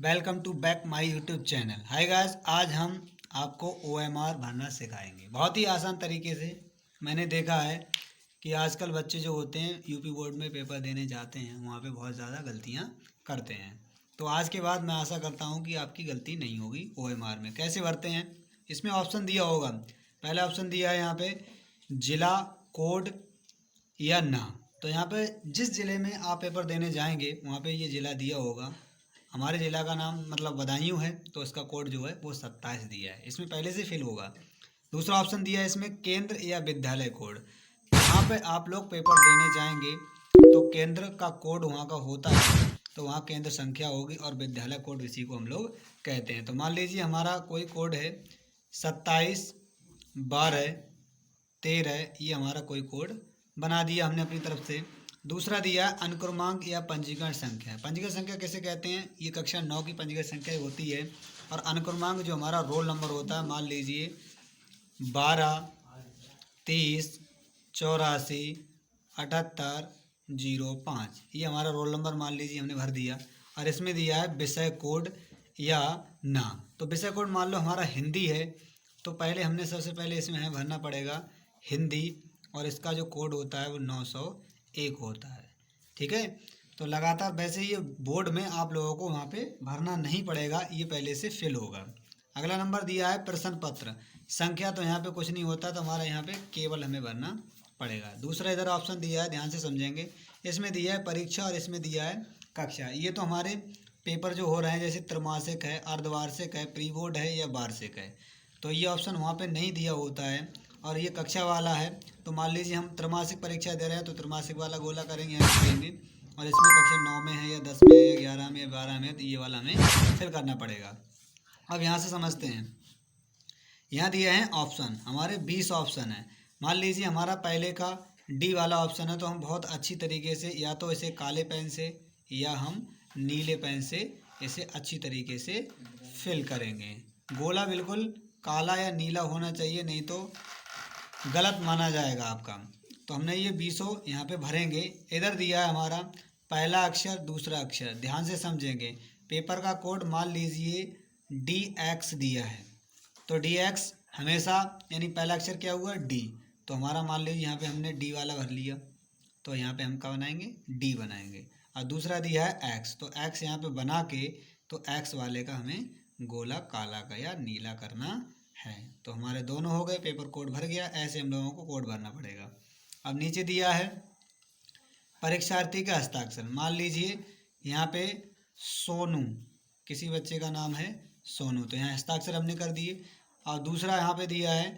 Welcome to back my YouTube channel. Hi guys, आज हम आपको OMR भरना सिखाएंगे बहुत ही आसान तरीके से। मैंने देखा है कि आजकल बच्चे जो होते हैं यूपी बोर्ड में पेपर देने जाते हैं, वहाँ पे बहुत ज़्यादा गलतियाँ करते हैं। तो आज के बाद मैं आशा करता हूँ कि आपकी गलती नहीं होगी। OMR में कैसे भरते हैं, इसमें ऑप्शन दिया होगा। पहला ऑप्शन दिया है यहाँ पे जिला, कोड या नाम। तो यहाँ पे जिस ज़िले में आप पेपर देने जाएंगे वहाँ पे ये ज़िला दिया होगा। हमारे ज़िला का नाम मतलब बदायूं है, तो इसका कोड जो है वो 27 दिया है, इसमें पहले से फिल होगा। दूसरा ऑप्शन दिया है इसमें केंद्र या विद्यालय कोड। यहाँ पे आप लोग पेपर देने जाएंगे तो केंद्र का कोड वहाँ का होता है, तो वहाँ केंद्र संख्या होगी और विद्यालय कोड इसी को हम लोग कहते हैं। तो मान लीजिए हमारा कोई कोड है 27 12 13, ये हमारा कोई कोड बना दिया हमने अपनी तरफ से। दूसरा दिया अनुक्रमांक या पंजीकरण संख्या। पंजीकरण संख्या कैसे कहते हैं, ये कक्षा 9 की पंजीकरण संख्या होती है। और अनुक्रमांक जो हमारा रोल नंबर होता है, मान लीजिए 12 30 84 78 05, ये हमारा रोल नंबर मान लीजिए हमने भर दिया। और इसमें दिया है विषय कोड या नाम। तो विषय कोड मान लो हमारा हिंदी है, तो पहले हमने सबसे पहले इसमें हमें भरना पड़ेगा हिंदी, और इसका जो कोड होता है वो 901 होता है। ठीक है, तो लगातार वैसे ये बोर्ड में आप लोगों को वहाँ पे भरना नहीं पड़ेगा, ये पहले से फिल होगा। अगला नंबर दिया है प्रश्न पत्र संख्या, तो यहाँ पे कुछ नहीं होता, तो हमारा यहाँ पे केवल हमें भरना पड़ेगा। दूसरा इधर ऑप्शन दिया है, ध्यान से समझेंगे। इसमें दिया है परीक्षा और इसमें दिया है कक्षा। ये तो हमारे पेपर जो हो रहे हैं, जैसे त्रैमासिक है, अर्धवार्षिक है, प्री बोर्ड है या वार्षिक है, तो ये ऑप्शन वहाँ पे नहीं दिया होता है। और ये कक्षा वाला है, तो मान लीजिए हम त्रैमासिक परीक्षा दे रहे हैं तो त्रैमासिक वाला गोला करेंगे, यहाँ करेंगे। और इसमें कक्षा 9 में है या 10 में या 11 में या 12 में, तो ये वाला हमें फिल करना पड़ेगा। अब यहाँ से समझते हैं, यहाँ दिए हैं ऑप्शन, हमारे 20 ऑप्शन है। मान लीजिए हमारा पहले का डी वाला ऑप्शन है, तो हम बहुत अच्छी तरीके से या तो इसे काले पेन से या हम नीले पेन से इसे अच्छी तरीके से फिल करेंगे। गोला बिल्कुल काला या नीला होना चाहिए, नहीं तो गलत माना जाएगा आपका। तो हमने ये 20 यहाँ पे भरेंगे। इधर दिया है हमारा पहला अक्षर दूसरा अक्षर, ध्यान से समझेंगे। पेपर का कोड मान लीजिए DX दिया है, तो DX हमेशा यानी पहला अक्षर क्या हुआ D, तो हमारा मान लीजिए यहाँ पे हमने D वाला भर लिया, तो यहाँ पे हम क्या बनाएंगे, D बनाएंगे। और दूसरा दिया है X, तो X यहाँ पे बना के तो X वाले का हमें गोला काला का या नीला करना है। तो हमारे दोनों हो गए, पेपर कोड भर गया। ऐसे हम लोगों को कोड भरना पड़ेगा। अब नीचे दिया है परीक्षार्थी का हस्ताक्षर। मान लीजिए यहाँ पे सोनू, किसी बच्चे का नाम है सोनू, तो यहाँ हस्ताक्षर हमने कर दिए। और दूसरा यहाँ पे दिया है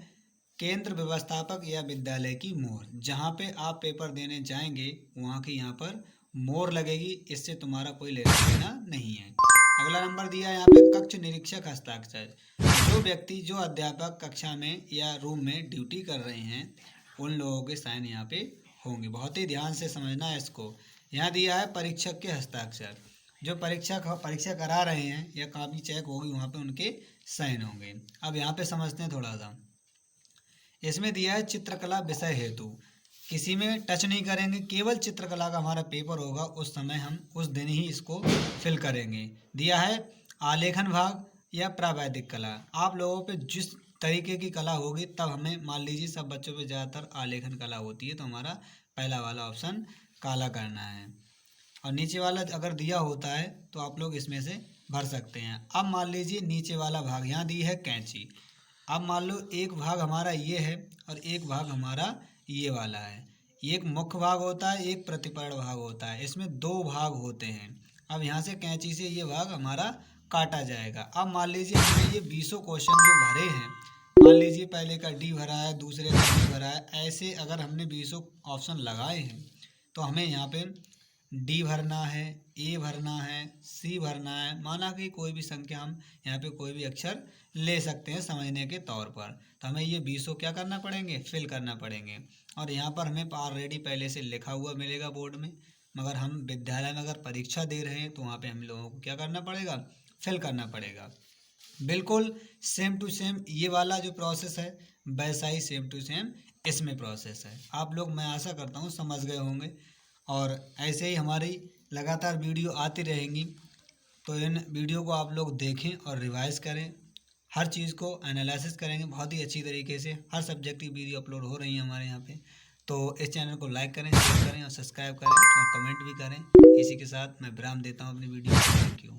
केंद्र व्यवस्थापक या विद्यालय की मोहर। जहाँ पे आप पेपर देने जाएंगे वहाँ की यहाँ पर मोहर लगेगी, इससे तुम्हारा कोई लेना देना नहीं है। अगला नंबर दिया है यहाँ पे कक्ष निरीक्षक हस्ताक्षर। जो व्यक्ति जो अध्यापक कक्षा में या रूम में ड्यूटी कर रहे हैं उन लोगों के साइन यहाँ पे होंगे। बहुत ही ध्यान से समझना है इसको। यहाँ दिया है परीक्षक के हस्ताक्षर, जो परीक्षा करा रहे हैं या कॉपी चेक होगी वहाँ पे उनके साइन होंगे। अब यहाँ पे समझते हैं थोड़ा सा। इसमें दिया है चित्रकला विषय हेतु, किसी में टच नहीं करेंगे, केवल चित्रकला का हमारा पेपर होगा, उस समय हम उस दिन ही इसको फिल करेंगे। दिया है आलेखन भाग या प्रावैधिक कला। आप लोगों पे जिस तरीके की कला होगी तब हमें, मान लीजिए सब बच्चों पे ज़्यादातर आलेखन कला होती है, तो हमारा पहला वाला ऑप्शन काला करना है। और नीचे वाला अगर दिया होता है तो आप लोग इसमें से भर सकते हैं। अब मान लीजिए नीचे वाला भाग, यहाँ दी है कैंची। अब मान लो एक भाग हमारा ये है और एक भाग हमारा ये वाला है। एक मुख्य भाग होता है, एक प्रतिपूरक भाग होता है, इसमें दो भाग होते हैं। अब यहाँ से कैंची से ये भाग हमारा काटा जाएगा। अब मान लीजिए हमने ये 20 क्वेश्चन जो भरे हैं, मान लीजिए पहले का डी भरा है, दूसरे का डी भरा है, ऐसे अगर हमने 20 ऑप्शन लगाए हैं तो हमें यहाँ पे डी भरना है, ए भरना है, सी भरना है। माना कि कोई भी संख्या हम यहाँ पे कोई भी अक्षर ले सकते हैं समझने के तौर पर। तो हमें ये 20 क्या करना पड़ेंगे, फिल करना पड़ेंगे। और यहाँ पर हमें ऑलरेडी पहले से लिखा हुआ मिलेगा बोर्ड में, मगर हम विद्यालय में अगर परीक्षा दे रहे हैं तो वहाँ पे हम लोगों को क्या करना पड़ेगा, फिल करना पड़ेगा। बिल्कुल सेम टू सेम ये वाला जो प्रोसेस है वैसा ही सेम टू सेम इसमें प्रोसेस है। आप लोग, मैं आशा करता हूँ, समझ गए होंगे। और ऐसे ही हमारी लगातार वीडियो आती रहेंगी। तो इन वीडियो को आप लोग देखें और रिवाइज करें, हर चीज़ को एनालिसिस करेंगे बहुत ही अच्छी तरीके से। हर सब्जेक्ट की वीडियो अपलोड हो रही है हमारे यहाँ पे। तो इस चैनल को लाइक करें, शेयर करें और सब्सक्राइब करें और कमेंट भी करें। इसी के साथ मैं विराम देता हूँ अपनी वीडियो को। Thank you.